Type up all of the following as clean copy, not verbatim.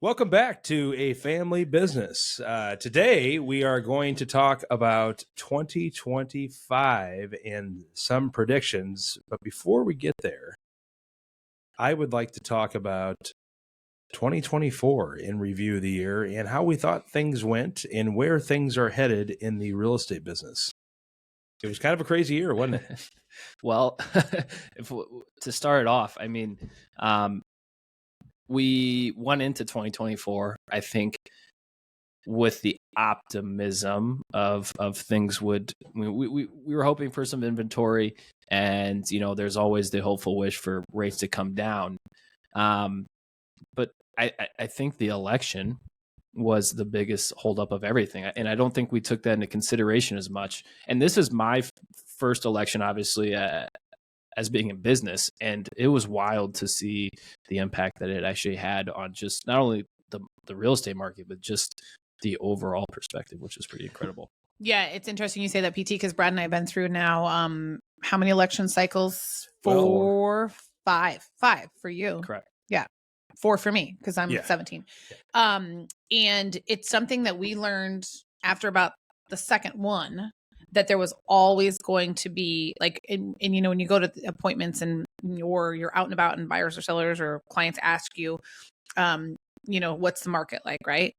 Welcome back to A Family Business. Today, we are going to talk about 2025 and some predictions. But before we get there, I would like to talk about 2024 in review of the year and how we thought things went and where things are headed in the real estate business. It was kind of a crazy year, wasn't it? Well, to start it off, we went into 2024, I think, with the optimism of things would. We were hoping for some inventory, and there's always the hopeful wish for rates to come down. But I think the election was the biggest holdup of everything, and I don't think we took that into consideration as much. And this is my first election, obviously, as being in business, and it was wild to see the impact that it actually had on just not only the real estate market, but just the overall perspective, which is pretty incredible. Yeah, it's interesting you say that, PT, because Brad and I have been through now how many election cycles? Four, five for you. Correct. Yeah. 4 for me because I'm 17. Yeah. And it's something that we learned after about the second one, that there was always going to be and when you go to appointments and or you're out and about and buyers or sellers or clients ask you, what's the market like, right?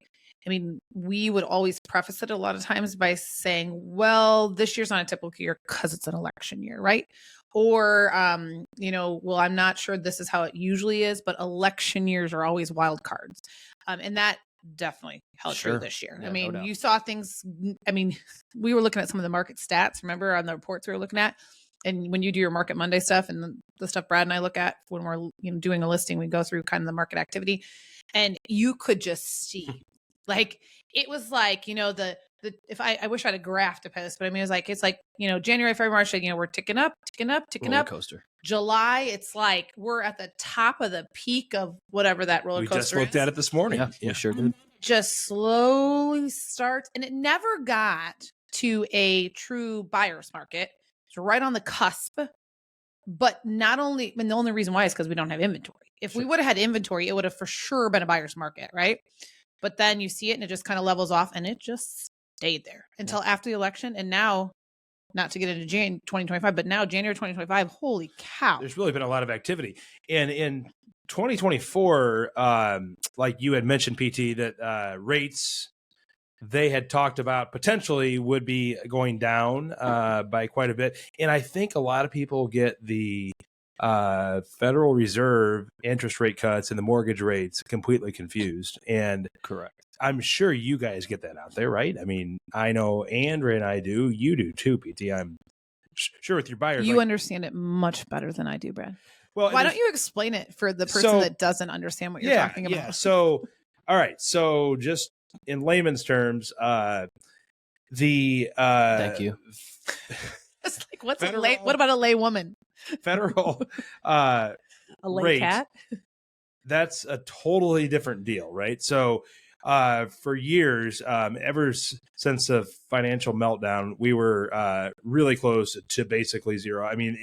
I mean, we would always preface it a lot of times by saying, well, this year's not a typical year because it's an election year, right? Or, well, I'm not sure this is how it usually is, but election years are always wild cards. And that definitely held true this year. Yeah, I mean, no you saw things. I mean, we were looking at some of the market stats, remember, on the reports we were looking at. And when you do your Market Monday stuff and the stuff Brad and I look at when we're doing a listing, we go through kind of the market activity, and you could just see, it was if I wish I had a graph to post, but I mean, it's like January, February, March, we're ticking up. roller coaster. July, it's like we're at the top of the peak of whatever that roller coaster is. We just looked at it this morning. Yeah, we sure did. Just slowly starts, and it never got to a true buyer's market. It's right on the cusp. But not only, and the only reason why is because we don't have inventory. If we would have had inventory, it would have for sure been a buyer's market, right? But then you see it and it just kind of levels off, and it just stayed there until after the election. And now, not to get into January 2025, but now January 2025, holy cow. There's really been a lot of activity. And in 2024, like you had mentioned, PT, that rates, they had talked about potentially would be going down by quite a bit. And I think a lot of people get the Federal Reserve interest rate cuts and the mortgage rates completely confused. And correct. I'm sure you guys get that out there, right? I mean, I know Andrea and I do. You do too, PT. I'm sure with your buyers. You understand it much better than I do, Brad. Well, why don't you explain it for the person that doesn't understand what you're talking about? Yeah. So, all right. So just in layman's terms, thank you. It's like, what's a lay? What about a lay woman? Federal a lay rate, cat. That's a totally different deal, right? So for years, ever since the financial meltdown, we were really close to basically zero. I mean,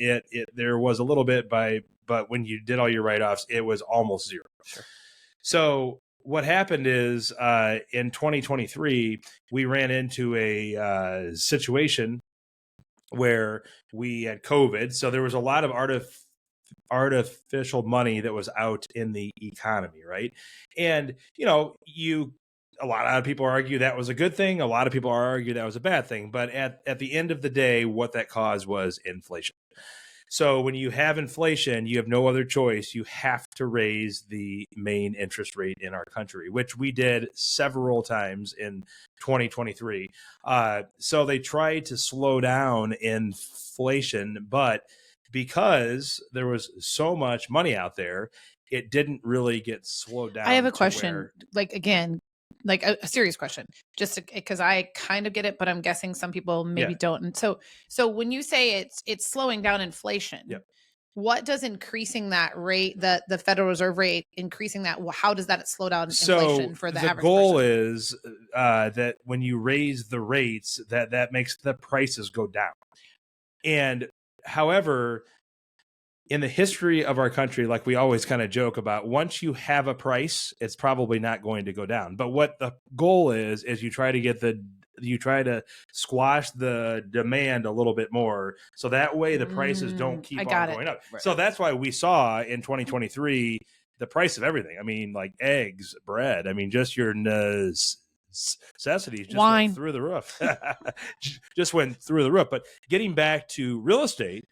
there was a little bit but when you did all your write-offs, it was almost zero. Sure. So what happened is in 2023, we ran into a situation where we had COVID. So there was a lot of artificial money that was out in the economy, right? And, a lot of people argue that was a good thing. A lot of people argue that was a bad thing. But at the end of the day, what that caused was inflation. So when you have inflation, you have no other choice. You have to raise the main interest rate in our country, which we did several times in 2023. So they tried to slow down inflation, but because there was so much money out there, it didn't really get slowed down. I have a question, like a serious question, just because I kind of get it, but I'm guessing some people maybe don't. And so when you say it's slowing down inflation, what does increasing that rate, the Federal Reserve rate, increasing that, how does that slow down inflation for the average person? The goal is that when you raise the rates, that makes the prices go down. And however, in the history of our country, like we always kind of joke about, once you have a price, it's probably not going to go down. But what the goal is you try to squash the demand a little bit more, so that way the prices don't keep on going up. Right. So that's why we saw in 2023 the price of everything. I mean, like eggs, bread. I mean, just your necessities just went through the roof. Just went through the roof. But getting back to real estate,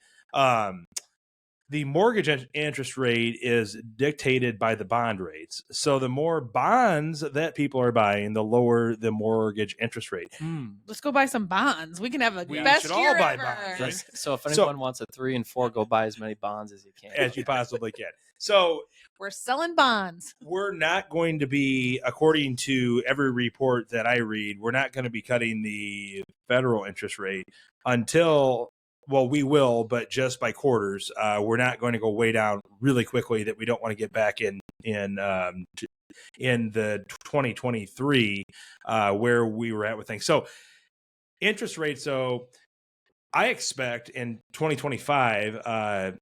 the mortgage interest rate is dictated by the bond rates. So the more bonds that people are buying, the lower the mortgage interest rate. Let's go buy some bonds. We can have a best should year all buy ever. bonds, right? So if anyone wants a 3 and 4, go buy as many bonds as you can. As you possibly can. So we're selling bonds. We're not going to be, according to every report that I read, we're not going to be cutting the federal interest rate until... Well, we will, but just by quarters. We're not going to go way down really quickly that we don't want to get back in the 2023 where we were at with things. So interest rates. So I expect in 2025.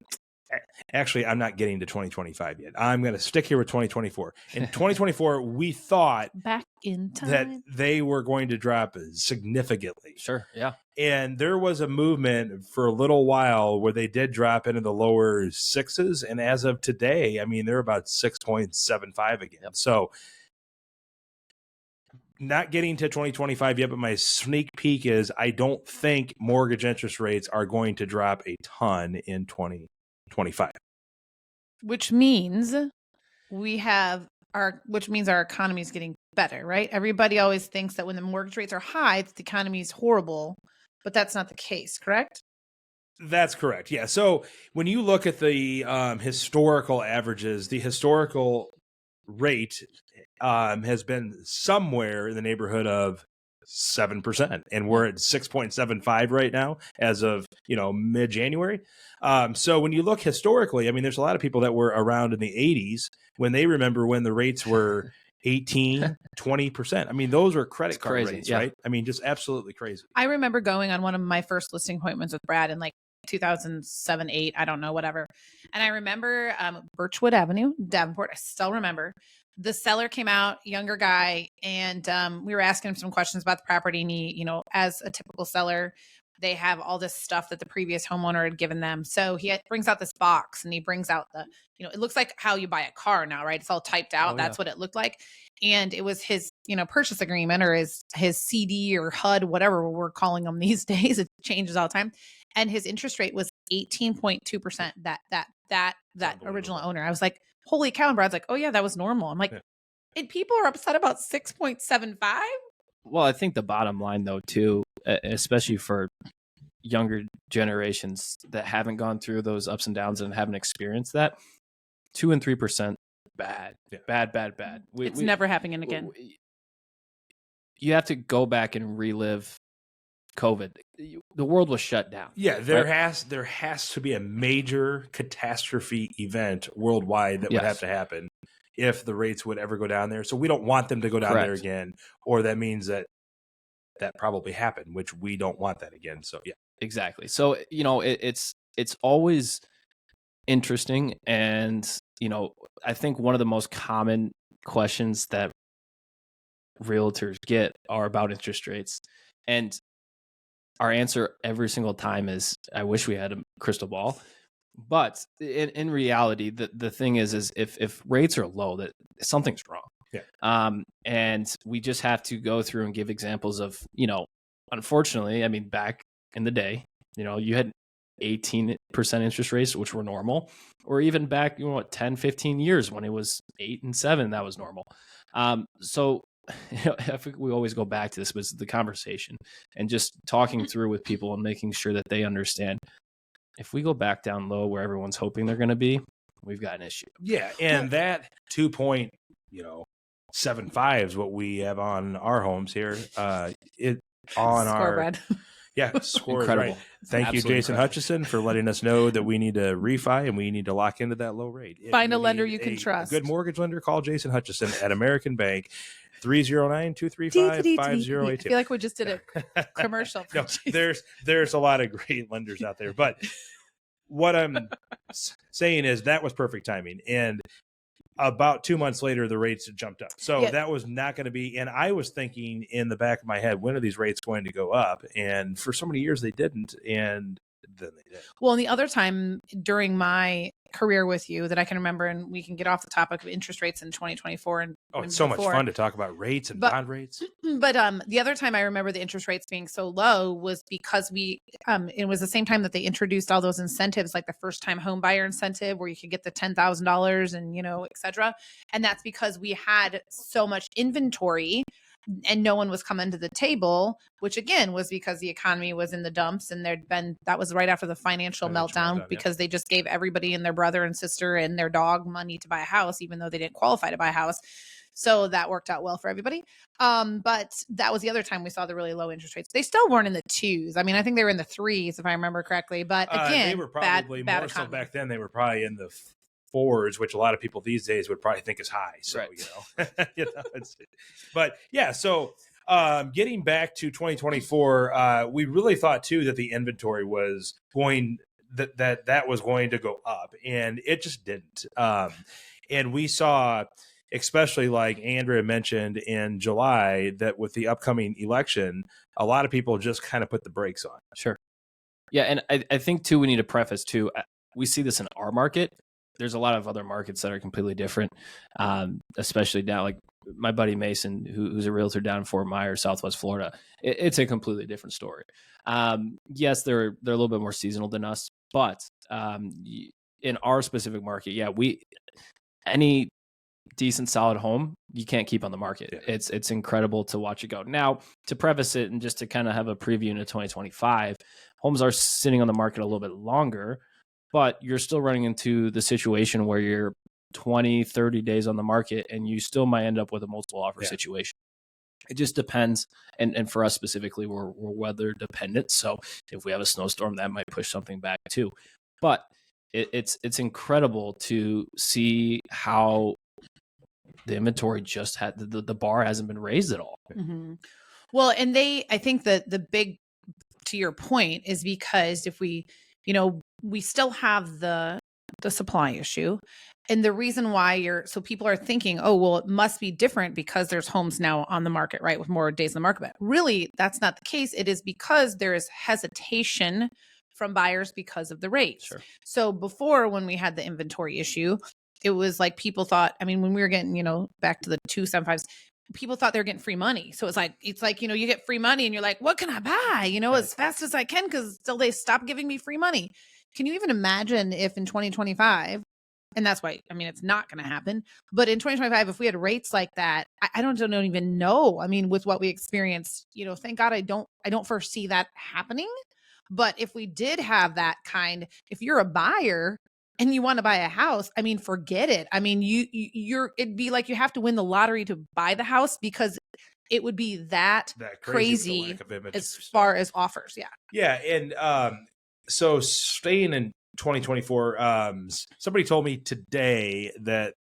Actually, I'm not getting to 2025 yet. I'm going to stick here with 2024. In 2024, we thought back in time that they were going to drop significantly. Sure, yeah. And there was a movement for a little while where they did drop into the lower 6s. And as of today, I mean, they're about 6.75 again. Yep. So not getting to 2025 yet, but my sneak peek is I don't think mortgage interest rates are going to drop a ton in 2025. Which means our economy is getting better, right? Everybody always thinks that when the mortgage rates are high, the economy is horrible, but that's not the case, correct? That's correct. Yeah. So when you look at the historical averages, the historical rate has been somewhere in the neighborhood of 7%, and we're at 6.75 right now as of mid-January. So when you look historically, I mean, there's a lot of people that were around in the 80s when they remember when the rates were 18, 20%. I mean, those were credit card rates, right? I mean, just absolutely crazy. I remember going on one of my first listing appointments with Brad in like 2007, 8, I don't know, whatever. And I remember Birchwood Avenue, Davenport. I still remember. The seller came out, younger guy, and we were asking him some questions about the property. And he, as a typical seller, they have all this stuff that the previous homeowner had given them. So he brings out this box and he brings out it looks like how you buy a car now, right? It's all typed out. Oh, that's what it looked like. And it was his, purchase agreement or his CD or HUD, whatever we're calling them these days. It changes all the time. And his interest rate was 18.2%. That original owner. I was like, holy cow. And Brad's like, oh yeah, that was normal. I'm like, and people are upset about 6.75. Well, I think the bottom line though, too, especially for younger generations that haven't gone through those ups and downs and haven't experienced that, 2 and 3%, bad. It's never happening again. You have to go back and relive COVID. The world was shut down. Yeah, there has to be a major catastrophe event worldwide that would have to happen if the rates would ever go down there. So we don't want them to go down there again, or that means that probably happened, which we don't want that again. So yeah, exactly. So it's always interesting, and I think one of the most common questions that realtors get are about interest rates, and our answer every single time is, I wish we had a crystal ball. But in reality, the thing is if rates are low, that something's wrong. Yeah. And we just have to go through and give examples of, unfortunately, I mean, back in the day, you had 18% interest rates, which were normal, or even back, 10, 15 years when it was 8 and 7, that was normal. So I think we always go back to this, was the conversation and just talking through with people and making sure that they understand. If we go back down low where everyone's hoping they're going to be, we've got an issue. Yeah, and that 2.75 is what we have on our homes here. Scorebread. Score incredible. Right. Thank you, Jason Hutchison, for letting us know that we need to refi and we need to lock into that low rate. Find a lender you can trust. A good mortgage lender. Call Jason Hutchison at American Bank. 309-235-5082. I feel like we just did a commercial. No, there's a lot of great lenders out there, but what I'm saying is that was perfect timing. And about 2 months later, the rates had jumped up. So that was not going to be, and I was thinking in the back of my head, when are these rates going to go up? And for so many years they didn't. And then they did. Well, and the other time during my career with you that I can remember, and we can get off the topic of interest rates in 2024. And it's so much fun to talk about rates and bond rates. But the other time I remember the interest rates being so low was because it was the same time that they introduced all those incentives, like the first time home buyer incentive where you could get the $10,000 and, et cetera. And that's because we had so much inventory and no one was coming to the table, which again was because the economy was in the dumps, and that was right after the financial meltdown because they just gave everybody and their brother and sister and their dog money to buy a house, even though they didn't qualify to buy a house. So that worked out well for everybody. But that was the other time we saw the really low interest rates. They still weren't in the 2s. I mean, I think they were in the 3s, if I remember correctly. But again, they were probably bad more so back then. They were probably in the 4s, which a lot of people these days would probably think is high. So, but yeah, so getting back to 2024, we really thought too that the inventory was going, that was going to go up, and it just didn't. And we saw, especially like Andrea mentioned in July, that with the upcoming election, a lot of people just kind of put the brakes on. Sure. Yeah. And I think too, we need to preface too, we see this in our market. There's a lot of other markets that are completely different, especially down like my buddy Mason, who's a realtor down in Fort Myers, Southwest Florida. It's a completely different story. Yes, they're a little bit more seasonal than us, but in our specific market, any decent solid home you can't keep on the market. Yeah. It's incredible to watch it go. Now, to preface it and just to kind of have a preview into 2025, homes are sitting on the market a little bit longer, but you're still running into the situation where you're 20, 30 days on the market and you still might end up with a multiple offer situation. It just depends. And for us specifically, we're weather dependent. So if we have a snowstorm, that might push something back too. But it's incredible to see how the inventory just had the bar hasn't been raised at all. Mm-hmm. Well, and I think that the big, to your point, is because if we still have the supply issue, and the reason why so people are thinking, oh, well, it must be different because there's homes now on the market, right? With more days on the market. But really, that's not the case. It is because there is hesitation from buyers because of the rates. Sure. So before, when we had the inventory issue, it was like people thought, I mean, when we were getting, back to the 275s, people thought they were getting free money. So it's like, you get free money and you're like, what can I buy, as fast as I can, because till they stop giving me free money. Can you even imagine if in 2025, and that's why, I mean, it's not going to happen, but in 2025, if we had rates like that, I don't even know. I mean, with what we experienced, thank God I don't foresee that happening. But if we did have that kind, if you're a buyer and you want to buy a house, I mean, forget it. I mean, it'd be like you have to win the lottery to buy the house, because it would be that crazy as far as offers. Yeah. Yeah. And so staying in 2024, somebody told me today that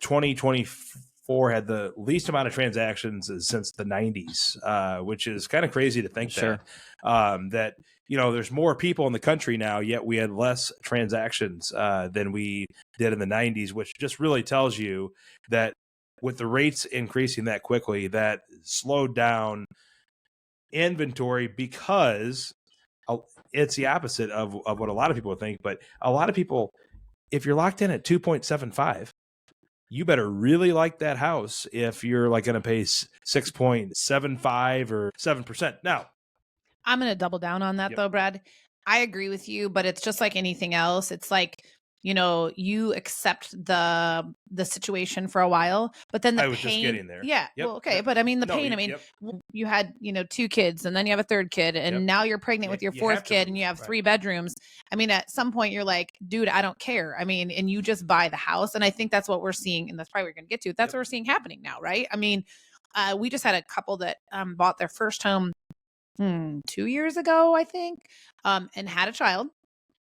2024 had the least amount of transactions since the 90s, which is kind of crazy to think. Sure. That there's more people in the country now, yet we had less transactions than we did in the 90s, which just really tells you that with the rates increasing that quickly, that slowed down inventory, because it's the opposite of what a lot of people think. But a lot of people, if you're locked in at 2.75, you better really like that house if you're like going to pay 6.75 or 7%. Now, I'm going to double down on that though, Brad. I agree with you, but it's just like anything else. It's like, you accept the situation for a while, but then the pain. I was just getting there. Yeah. Yep. Well, okay. Yep. But I mean, pain, you had, 2 kids, and then you have a 3rd kid, and now you're pregnant with your 4th kid, and you have 3 bedrooms. I mean, at some point you're like, dude, I don't care. I mean, and you just buy the house. And I think that's what we're seeing. And that's probably what we're going to get to. That's what we're seeing happening now. Right. I mean, we just had a couple that bought their first home 2 years ago, I think, and had a child.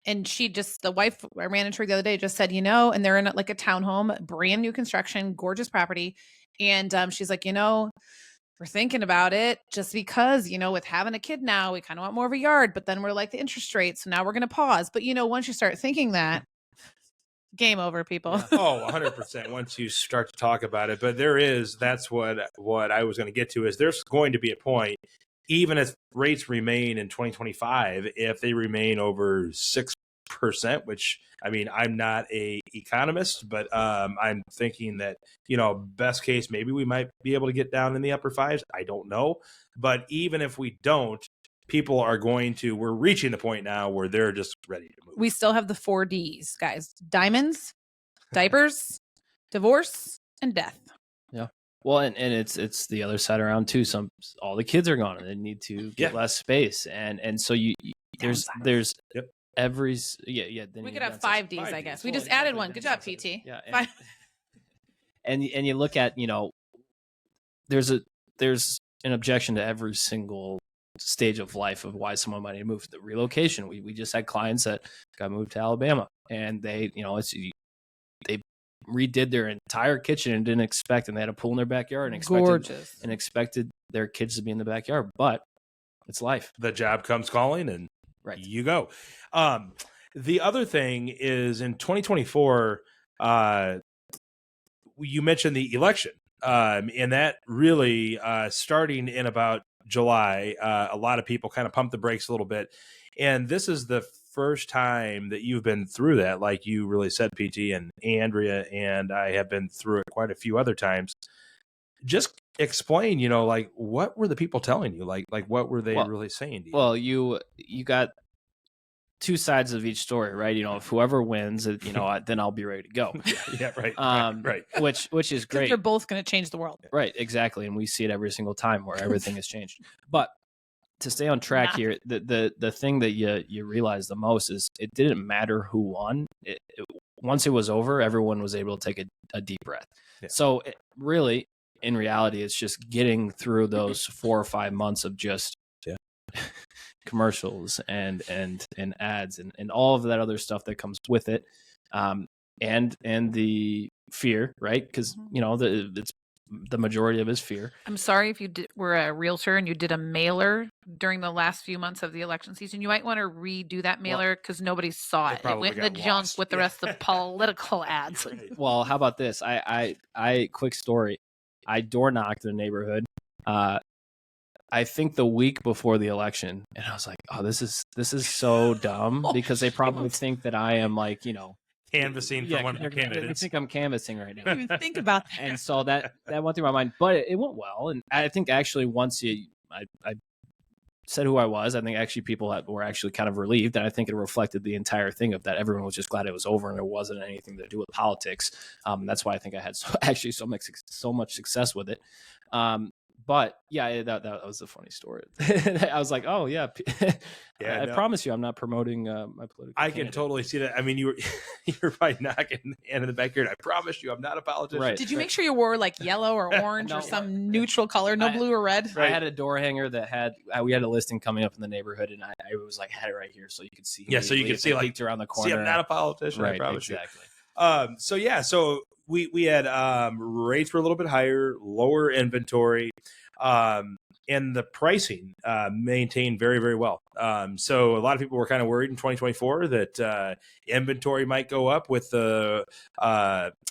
And the wife, I ran into her the other day, just said, and they're in like a townhome, brand new construction, gorgeous property. And she's like, we're we're thinking about it just because, with having a kid now, we kind of want more of a yard, but then we're like the interest rate. So now we're going to pause. But, once you start thinking that, game over, people. Yeah. Oh, 100% once you start to talk about it. But that's what I was going to get to is there's going to be a point, even if rates remain in 2025, if they remain over 6%, which I'm not a economist, but I'm thinking that, best case, maybe we might be able to get down in the upper fives. I don't know. But even if we don't, people are we're reaching the point now where they're just ready to move. We still have the 4 Ds, guys: diamonds, diapers, divorce, and death. Yeah. Well, and it's the other side around too. All the kids are gone and they need to get less space. And so there's Yep. every, we could have 5 Ds, I guess. We just added one. Good job, PT. Yeah. And you look at, there's an objection to every single stage of life of why someone might need to move. The relocation. We just had clients that got moved to Alabama and they redid their entire kitchen and didn't expect, and they had a pool in their backyard and expected their kids to be in the backyard, but it's life. The job comes calling and you go. The other thing is in 2024, you mentioned the election, and that really starting in about July, a lot of people kind of pumped the brakes a little bit. And this is the first time that you've been through that, like you really said, PT, and Andrea and I have been through it quite a few other times. Just explain, like what were the people telling you? Like what were they really saying to you? Well, you got two sides of each story, right? If whoever wins, then I'll be ready to go. Yeah, right. Right. Which is great. They're both going to change the world. Right, exactly. And we see it every single time where everything has changed. But to stay on track here, the thing that you realize the most is it didn't matter who won. Once it was over, everyone was able to take a deep breath. Yeah. So really, in reality, it's just getting through those 4 or 5 months of just commercials and ads and all of that other stuff that comes with it, and the fear, right? Because it's the majority of his fear. I'm sorry if you were a realtor and you did a mailer during the last few months of the election season. You might want to redo that mailer because nobody saw it. It went in the junk with the rest of the political ads. Well, how about this? I quick story. I door knocked in the neighborhood. I think the week before the election, and I was like, "Oh, this is so dumb," because they probably think that I am like, canvassing for one of their candidates. I think I'm canvassing right now. I didn't even think about that. And so that went through my mind, but it went well. And I think actually once I said who I was, I think actually people were actually kind of relieved, and I think it reflected the entire thing of that everyone was just glad it was over and it wasn't anything to do with politics. That's why I think I had so much success with it. But yeah, that was a funny story. I was like, oh yeah, I promise you, I'm not promoting my political. I can totally see that. You're probably knocking in the backyard. I promise you, I'm not a politician. Right. Did you make sure you wore like yellow or orange or some neutral color, no blue or red? I had a door hanger that we had a listing coming up in the neighborhood, and I was like, had it right here so you could see. Yeah, so you could see like around the corner. See, I'm not a politician. Right, I promise exactly. So we had rates were a little bit higher, lower inventory, and the pricing maintained very, very well. So a lot of people were kind of worried in 2024 that inventory might go up with the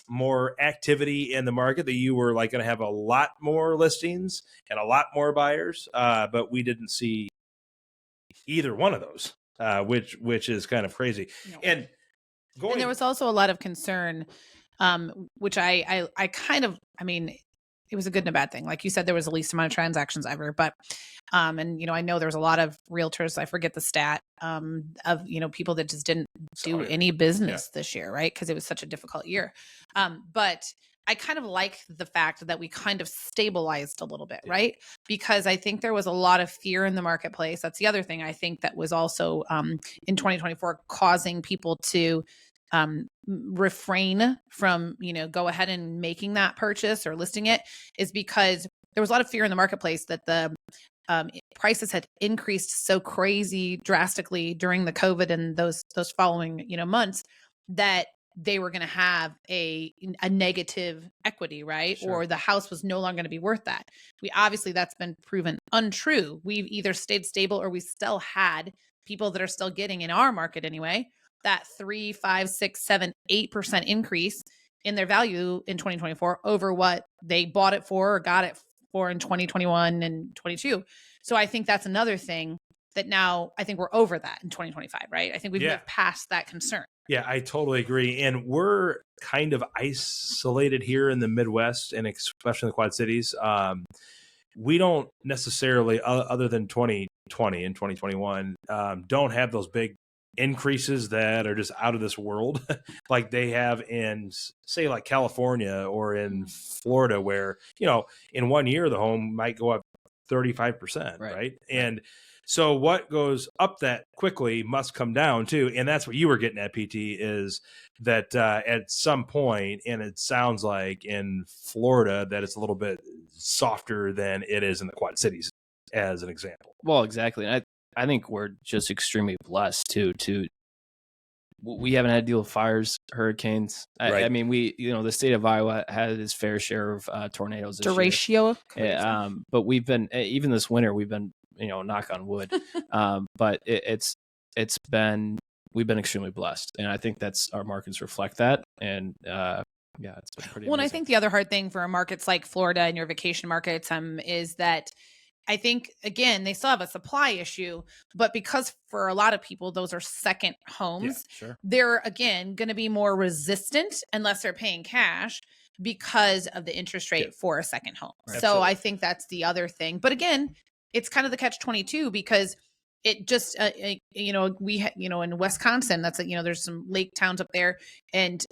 more activity in the market, that you were like going to have a lot more listings and a lot more buyers, but we didn't see either one of those, which is kind of crazy. No. And there was also a lot of concern, which I kind of, it was a good and a bad thing. Like you said, there was the least amount of transactions ever, but, and, I know there was a lot of realtors, I forget the stat, of, people that just didn't do any business this year, right? Because it was such a difficult year. But I kind of like the fact that we kind of stabilized a little bit, right? Because I think there was a lot of fear in the marketplace. That's the other thing I think that was also in 2024 causing people to refrain from, go ahead and making that purchase or listing it, is because there was a lot of fear in the marketplace that the prices had increased so crazy drastically during the COVID and those following, months, that they were going to have a negative equity, right? Sure. Or the house was no longer going to be worth that. Obviously that's been proven untrue. We've either stayed stable or we still had people that are still getting, in our market anyway, that 3, 5, 6, 7, 8% increase in their value in 2024 over what they bought it for or got it for in 2021 and 22. So I think that's another thing that now I think we're over that in 2025, right? I think we've moved past that concern. Yeah, I totally agree. And we're kind of isolated here in the Midwest and especially in the Quad Cities. We don't necessarily, other than 2020 and 2021, don't have those big increases that are just out of this world like they have in, say, like California or in Florida, where, you know, in 1 year the home might go up 35%, right? And so what goes up that quickly must come down too. And that's what you were getting at, PT, is that at some point, and it sounds like in Florida that it's a little bit softer than it is in the Quad Cities, as an example. Well, exactly. And I think we're just extremely blessed too. We haven't had to deal with fires, hurricanes. I mean, the state of Iowa had its fair share of tornadoes this Derecho. year. But we've been, even this winter, we've been, knock on wood. But we've been extremely blessed. And I think our markets reflect that. And it's been pretty amazing. And I think the other hard thing for markets like Florida and your vacation markets is that I think, again, they still have a supply issue, but because for a lot of people, those are second homes, they're, again, going to be more resistant unless they're paying cash because of the interest rate for a second home. Right. So I think that's the other thing. But again, it's kind of the catch-22 because it just, in Wisconsin, that's, there's some lake towns up there. And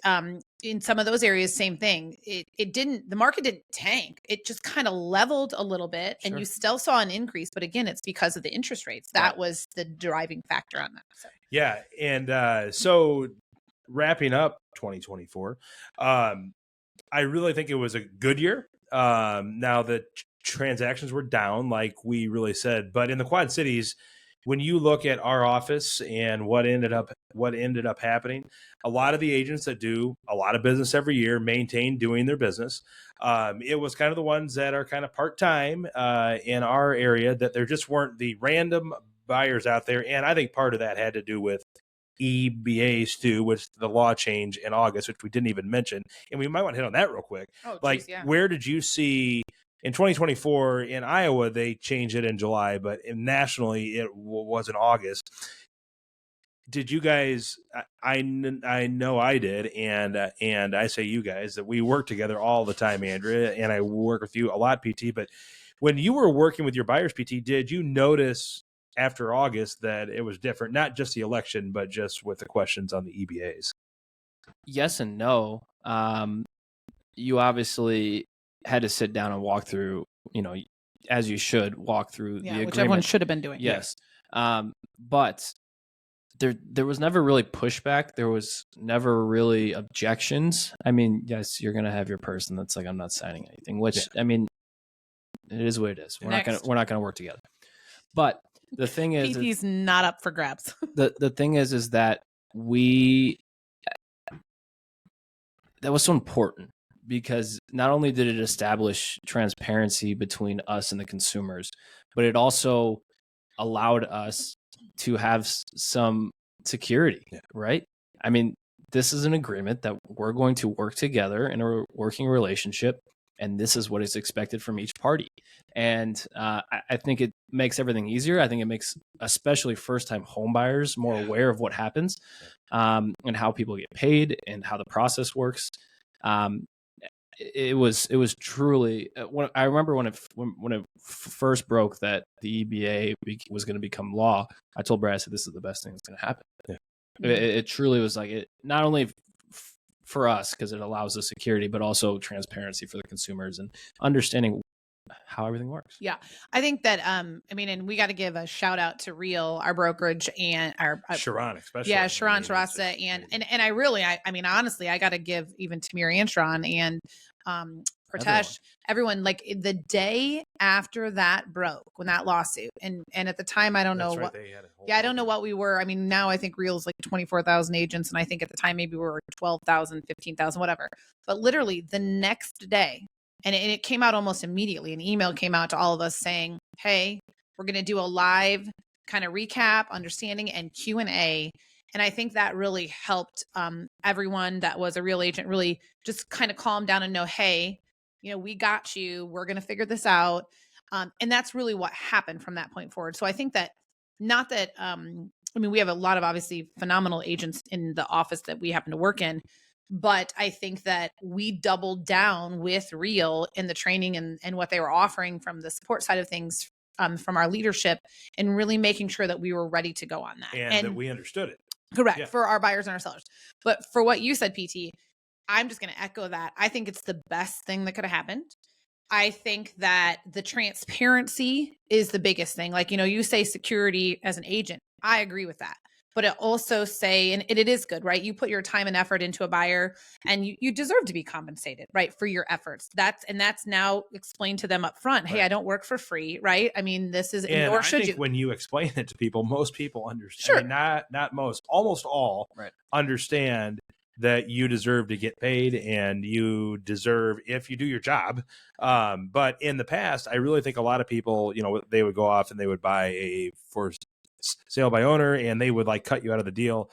in some of those areas, same thing. The market didn't tank. It just kind of leveled a little bit and you still saw an increase. But again, it's because of the interest rates. That was the driving factor on that. So. Yeah. And so wrapping up 2024, I really think it was a good year. Now the transactions were down, like we really said, but in the Quad Cities, when you look at our office and what ended up happening, a lot of the agents that do a lot of business every year maintain doing their business. It was kind of the ones that are kind of part-time in our area, that there just weren't the random buyers out there. And I think part of that had to do with EBAs too, which the law change in August, which we didn't even mention. And we might want to hit on that real quick. Where did you see in 2024 in Iowa, they changed it in July, but nationally it was in August. Did you guys, I know I did. And I say you guys, that we work together all the time, Andrea, and I work with you a lot, PT, but when you were working with your buyers, PT, did you notice after August that it was different, not just the election, but just with the questions on the EBAs? Yes and no. You obviously had to sit down and walk through, as you should walk through the agreement. Which everyone should have been doing. Yes. But there was never really pushback. There was never really objections. I mean, yes, you're going to have your person that's like, I'm not signing anything, which, I mean, it is what it is. We're not going to work together. But the thing is, PT's not up for grabs. the thing is that that was so important, because not only did it establish transparency between us and the consumers, but it also allowed us to have some security, right? I mean, this is an agreement that we're going to work together in a working relationship, and this is what is expected from each party. And I think it makes everything easier. I think it makes especially first-time home buyers more aware of what happens and how people get paid and how the process works. It was truly. I remember when it first broke that the EBA was going to become law. I told Brad, I said, "This is the best thing that's going to happen." Yeah. It truly was like it. Not only for us, because it allows the security, but also transparency for the consumers and understanding how everything works. Yeah. I think that, and we got to give a shout out to Real, our brokerage, and our Sharon, especially. Yeah. Sharon Terrasa. And honestly, I got to give even Tamir Antron and, Pratesh, everyone, like the day after that broke, when that lawsuit, and at the time, I don't know what, I don't know what we were. I mean, now I think Real's like 24,000 agents. And I think at the time, maybe we were 12,000, 15,000, whatever. But literally the next day, and it came out almost immediately, an email came out to all of us saying, hey, we're going to do a live kind of recap, understanding, and Q&A. And I think that really helped everyone that was a Real agent really just kind of calm down and know, hey, we got you. We're going to figure this out. And that's really what happened from that point forward. So I think that, not that, I mean, we have a lot of obviously phenomenal agents in the office that we happen to work in, but I think that we doubled down with Real in the training and what they were offering from the support side of things, from our leadership, and really making sure that we were ready to go on that. And that we understood it. Correct. For our buyers and our sellers. But for what you said, PT, I'm just going to echo that. I think it's the best thing that could have happened. I think that the transparency is the biggest thing. Like, you say security as an agent. I agree with that. But it also say, and it is good, right? You put your time and effort into a buyer, and you deserve to be compensated, right, for your efforts. That's now explained to them up front. Hey, I don't work for free, right? I mean, this is, and or should I think you? When you explain it to people, most people understand. Sure. I mean, not most, almost all understand that you deserve to get paid, and you deserve, if you do your job. But in the past, I really think a lot of people, they would go off and they would buy a for sale by owner, and they would like cut you out of the deal.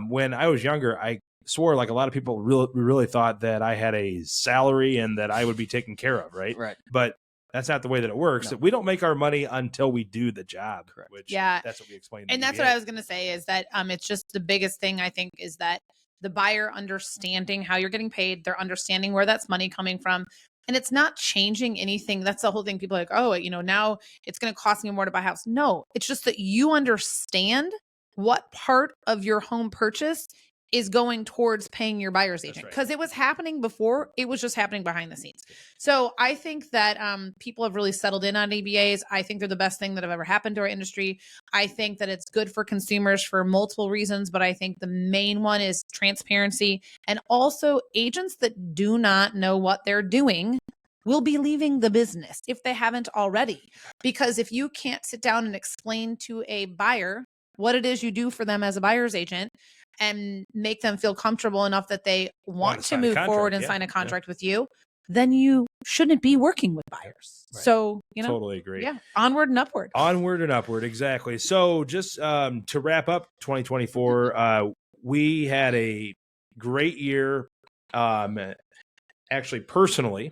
When I was younger, I swore like a lot of people really thought that I had a salary and that I would be taken care of. Right. But that's not the way that it works. No. We don't make our money until we do the job. Correct. Which, that's what we explained. And that's what I was going to say, is that it's just the biggest thing, I think, is that the buyer understanding how you're getting paid, they're understanding where that's money coming from. And it's not changing anything. That's the whole thing. People are like, oh, now it's going to cost me more to buy a house. No, it's just that you understand what part of your home purchase is going towards paying your buyer's agent. Because it was happening before. It was just happening behind the scenes. So I think that people have really settled in on ABAs. I think they're the best thing that have ever happened to our industry. I think that it's good for consumers for multiple reasons, but I think the main one is transparency. And also, agents that do not know what they're doing will be leaving the business if they haven't already. Because if you can't sit down and explain to a buyer what it is you do for them as a buyer's agent, and make them feel comfortable enough that they want to move forward and sign a contract with you, then you shouldn't be working with buyers. Right. So, totally agree. Yeah. Onward and upward. Onward and upward. Exactly. So just to wrap up 2024, we had a great year. Actually, personally,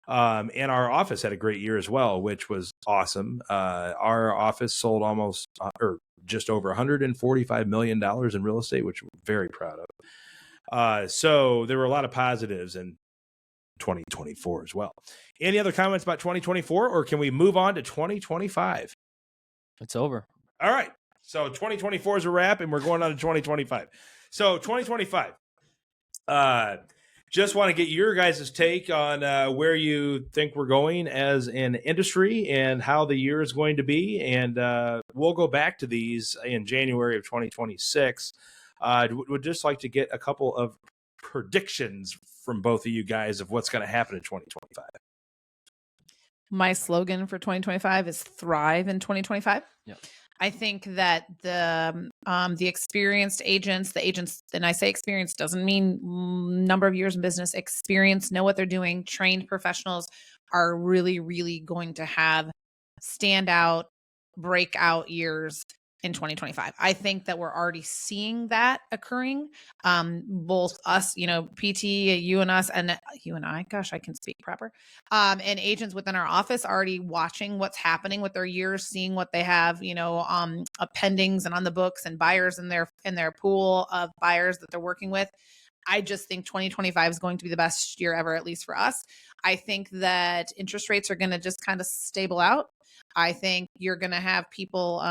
and our office had a great year as well, which was awesome. Our office sold almost, or just over $145 million in real estate, which we're very proud of. So there were a lot of positives in 2024 as well. Any other comments about 2024, or can we move on to 2025? It's over. All right. So 2024 is a wrap, and we're going on to 2025. So 2025, just want to get your guys' take on where you think we're going as an industry and how the year is going to be. And we'll go back to these in January of 2026. Would just like to get a couple of predictions from both of you guys of what's going to happen in 2025. My slogan for 2025 is thrive in 2025. Yeah. I think that the experienced agents, and I say experienced doesn't mean number of years in business, experience, know what they're doing, trained professionals are really, really going to have standout, breakout years in 2025. I think that we're already seeing that occurring. Both us, PT, you and us, and you and I, gosh, I can speak proper. And agents within our office already watching what's happening with their years, seeing what they have, pendings and on the books, and buyers in their pool of buyers that they're working with. I just think 2025 is going to be the best year ever, at least for us. I think that interest rates are going to just kind of stable out. I think you're going to have people,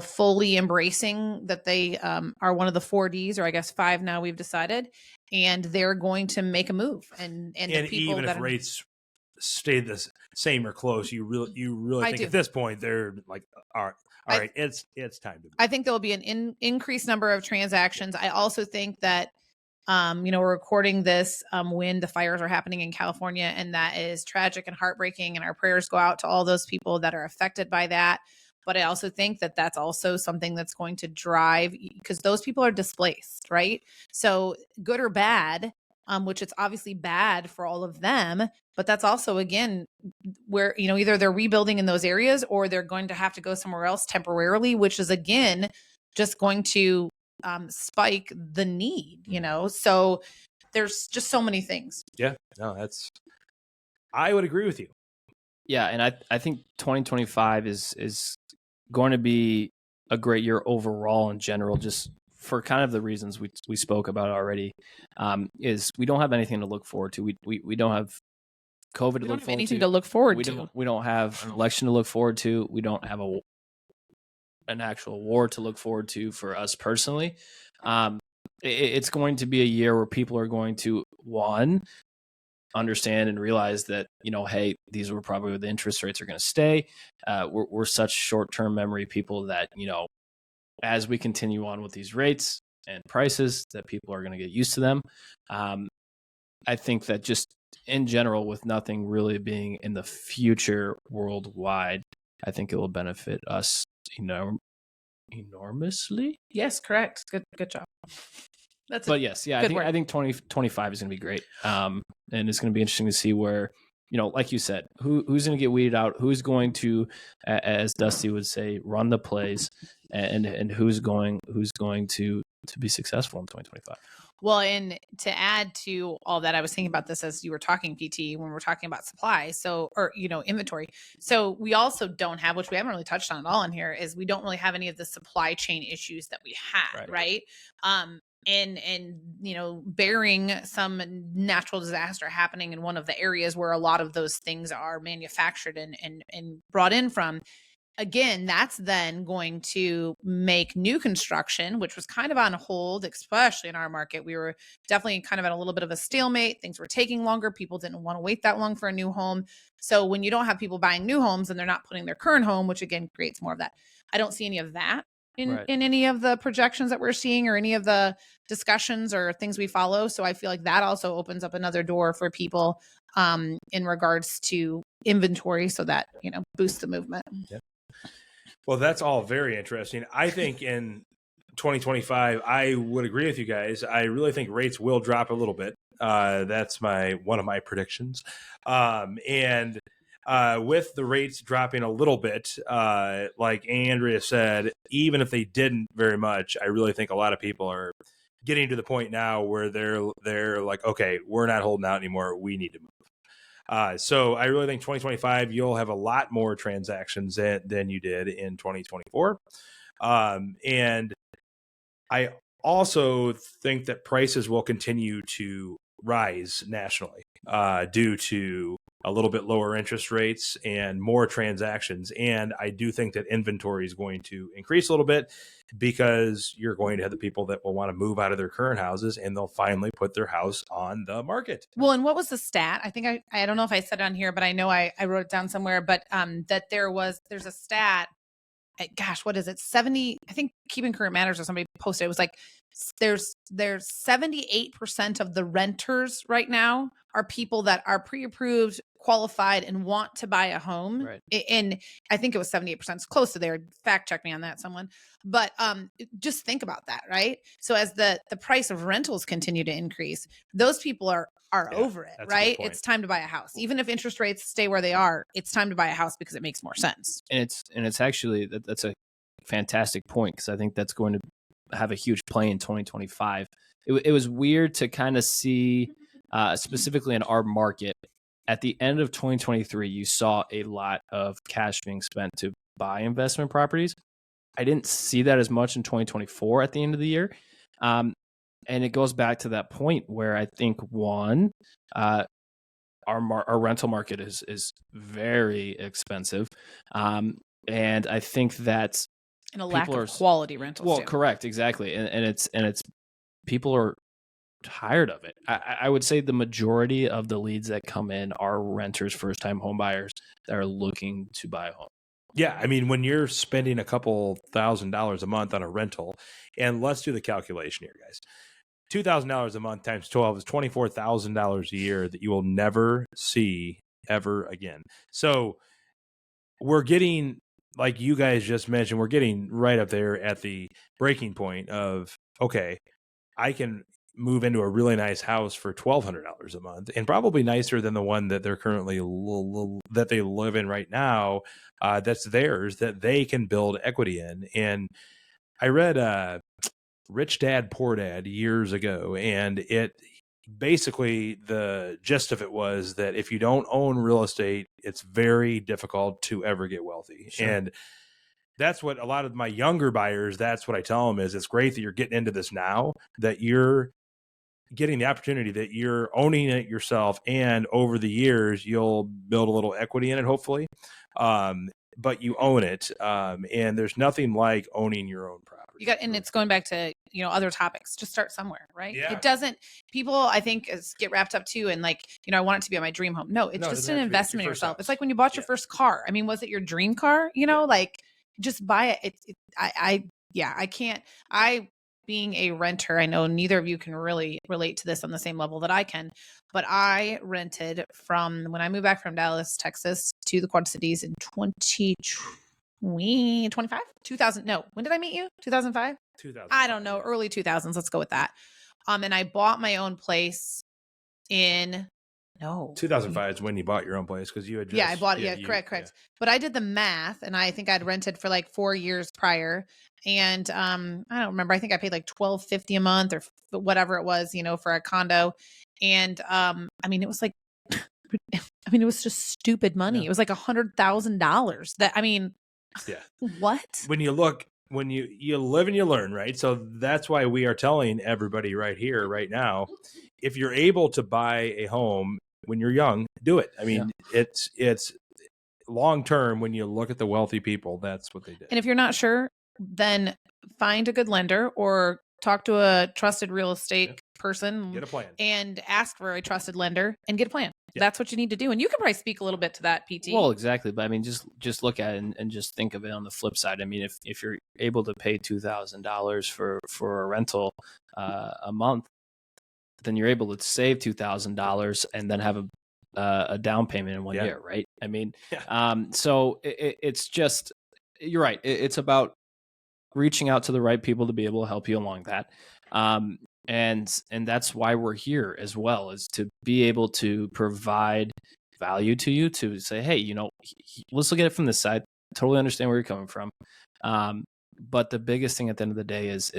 fully embracing that they are one of the 4Ds, or I guess 5 now we've decided, and they're going to make a move. And the people even if rates stay the same or close, you really think at this point they're like, all right, it's time to move. I think there will be an increased number of transactions. I also think that We're recording this when the fires are happening in California, and that is tragic and heartbreaking. And our prayers go out to all those people that are affected by that. But I also think that that's also something that's going to drive, because those people are displaced, right? So good or bad, which it's obviously bad for all of them, but that's also, again, where, either they're rebuilding in those areas or they're going to have to go somewhere else temporarily, which is, again, just going to spike the need, So there's just so many things. Yeah, no, I would agree with you. Yeah, and I think 2025 is going to be a great year overall in general, just for kind of the reasons we spoke about already. Is we don't have anything to look forward to. We don't have COVID to look forward anything to look forward to. We don't have an election to look forward to. We don't have an actual war to look forward to for us personally. It's going to be a year where people are going to, one, understand and realize that, hey, these were probably where the interest rates are going to stay. We're such short-term memory people that, as we continue on with these rates and prices, that people are going to get used to them. I think that just in general, with nothing really being in the future worldwide, I think it will benefit us enormously. Yes, correct. Good job. I think 2025 is going to be great. And it's going to be interesting to see where, like you said, who's going to get weeded out, who's going to, as Dusty would say, run the plays, and who's going to be successful in 2025. Well, and to add to all that, I was thinking about this as you were talking, PT, when we're talking about supply. So, or, inventory. So we also don't have, which we haven't really touched on at all in here, is we don't really have any of the supply chain issues that we had, right? And bearing some natural disaster happening in one of the areas where a lot of those things are manufactured and brought in from. Again, that's then going to make new construction, which was kind of on hold, especially in our market. We were definitely kind of at a little bit of a stalemate. Things were taking longer. People didn't want to wait that long for a new home. So when you don't have people buying new homes and they're not putting their current home, which again creates more of that. I don't see any of that in any of the projections that we're seeing or any of the discussions or things we follow. So I feel like that also opens up another door for people in regards to inventory, so that, boosts the movement. Yeah. Well, that's all very interesting. I think in 2025, I would agree with you guys. I really think rates will drop a little bit. That's one of my predictions. And with the rates dropping a little bit, like Andrea said, even if they didn't very much, I really think a lot of people are getting to the point now where they're like, okay, we're not holding out anymore. We need to move. So I really think 2025, you'll have a lot more transactions than you did in 2024. And I also think that prices will continue to rise nationally due to a little bit lower interest rates and more transactions. And I do think that inventory is going to increase a little bit, because you're going to have the people that will want to move out of their current houses and they'll finally put their house on the market. Well, and what was the stat? I think I don't know if I said it on here, but I know I wrote it down somewhere, but that there's a stat. Gosh, what is it? 70, I think Keeping Current Matters or somebody posted, it was like, there's 78% of the renters right now are people that are pre-approved, qualified, and want to buy a home. Right. And I think it was 78%. It's close to there. Fact check me on that, someone. But just think about that, right? So as the price of rentals continue to increase, those people are over it, right? It's time to buy a house. Even if interest rates stay where they are, it's time to buy a house because it makes more sense. And it's actually, that's a fantastic point, because I think that's going to have a huge play in 2025. It was weird to kind of see, specifically in our market, at the end of 2023, you saw a lot of cash being spent to buy investment properties. I didn't see that as much in 2024 at the end of the year. And it goes back to that point where I think, one, our rental market is very expensive. And I think that, and a lack of quality rentals. Well, too. Correct, exactly, and it's people are tired of it. I would say the majority of the leads that come in are renters, first-time home buyers that are looking to buy a home. Yeah, I mean, when you're spending a couple $1,000s a month on a rental, and let's do the calculation here, guys. $2,000 a month times 12 is $24,000 a year that you will never see ever again. So we're getting, like you guys just mentioned, we're getting right up there at the breaking point of, okay, I can move into a really nice house for $1,200 a month, and probably nicer than the one that they're currently that they live in right now. That's theirs, that they can build equity in. And I read Rich Dad Poor Dad years ago, and it basically, the gist of it was that if you don't own real estate, it's very difficult to ever get wealthy. Sure. And that's what a lot of my younger buyers, that's what I tell them is, it's great that you're getting into this now, that you're getting the opportunity, that you're owning it yourself, and over the years you'll build a little equity in it, hopefully. But you own it, and there's nothing like owning your own property. You got, and it's going back to, you know, other topics. Just start somewhere, right? Yeah. It doesn't. People, I think, get wrapped up too, and like, you know, I want it to be my dream home. No, it's just an investment in yourself. It's like when you bought your first car. I mean, was it your dream car? You know, like, just buy it. I can't. Being a renter, I know neither of you can really relate to this on the same level that I can, but I rented from when I moved back from Dallas, Texas to the Quad Cities in 2025? 2000. No, when did I meet you? 2005? 2000. I don't know. Early 2000s. Let's go with that. And I bought my own place in 2005 is when you bought your own place, because you had just, I bought it. Yeah, correct. Yeah. But I did the math, and I think I'd rented for like 4 years prior, and I don't remember. I think I paid like $12.50 a month or whatever it was, you know, for a condo. And I mean, it was like, it was just stupid money. Yeah. It was like $100,000. That, I mean, what? When you look, when you live and you learn, right? So that's why we are telling everybody right here, right now, if you're able to buy a home when you're young, do it. I mean, it's long term. When you look at the wealthy people, that's what they did. And if you're not sure, then find a good lender or talk to a trusted real estate person. Get a plan and ask for a trusted lender and get a plan. That's what you need to do. And you can probably speak a little bit to that, PT. Well, exactly. But I mean, just look at it and just think of it on the flip side. I mean, if you're able to pay $2,000 for a rental a month, then you're able to save $2,000 and then have a down payment in 1 year, right? I mean, so it's just, you're right. It's about reaching out to the right people to be able to help you along that. And that's why we're here as well, is to be able to provide value to you, to say, hey, you know, let's look at it from this side. Totally understand where you're coming from. But the biggest thing at the end of the day is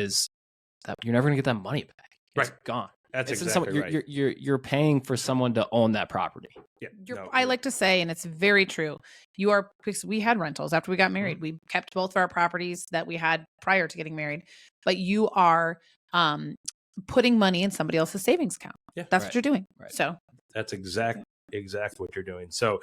that you're never going to get that money back. It's gone. That's exactly right. You're paying for someone to own that property. Yeah. I like to say, and it's very true, because we had rentals after we got married. We kept both of our properties that we had prior to getting married, but you are putting money in somebody else's savings account. Yeah, that's what you're doing. Right. So that's exactly what you're doing. So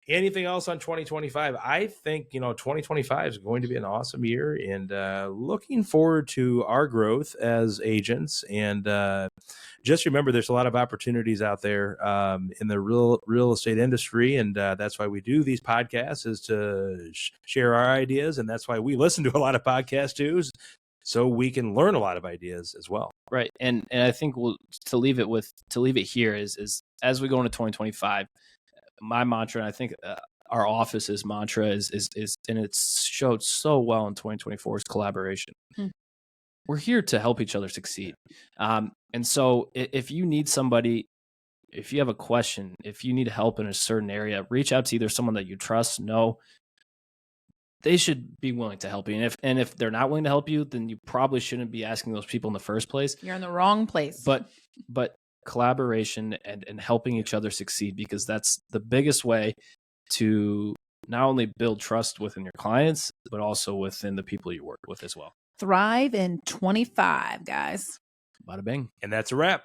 anything else on 2025? I think, 2025 is going to be an awesome year, and looking forward to our growth as agents. And just remember, there's a lot of opportunities out there in the real estate industry. And that's why we do these podcasts, is to share our ideas. And that's why we listen to a lot of podcasts too, so we can learn a lot of ideas as well. Right. And I think to leave it here is as we go into 2025, my mantra, and I think our office's mantra is, and it's showed so well in 2024, is collaboration. We're here to help each other succeed. And so if you need somebody, if you have a question, if you need help in a certain area, reach out to either someone that you trust, know. They should be willing to help you. And if they're not willing to help you, then you probably shouldn't be asking those people in the first place. You're in the wrong place. But collaboration and helping each other succeed, because that's the biggest way to not only build trust within your clients, but also within the people you work with as well. Thrive in 25, guys. Bada bing. And that's a wrap.